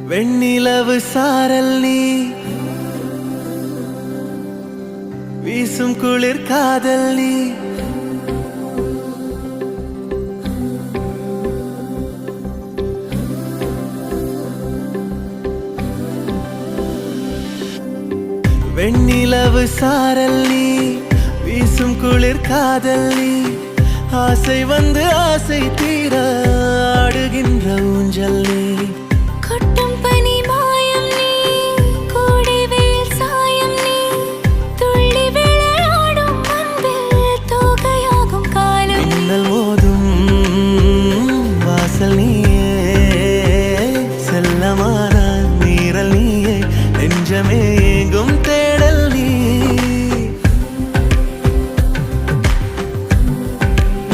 வெண்ணிலவு சாரல் நீ வீசும் குளிர் காதல் நீ வெண்ணிலவு சாரல் நீ வீசும் குளிர் காதல் நீ ஆசை வந்து ஆசை தீர ஆடுகின்ற ஊஞ்சல் நீ கொட்டும் பனி மாயம் நீ கோடை வெயில் சாயம் நீ துள்ளி விளையாடும் அன்பில் தோகையாகும் காலம் மின்னல் மோதும் வாசல் நீ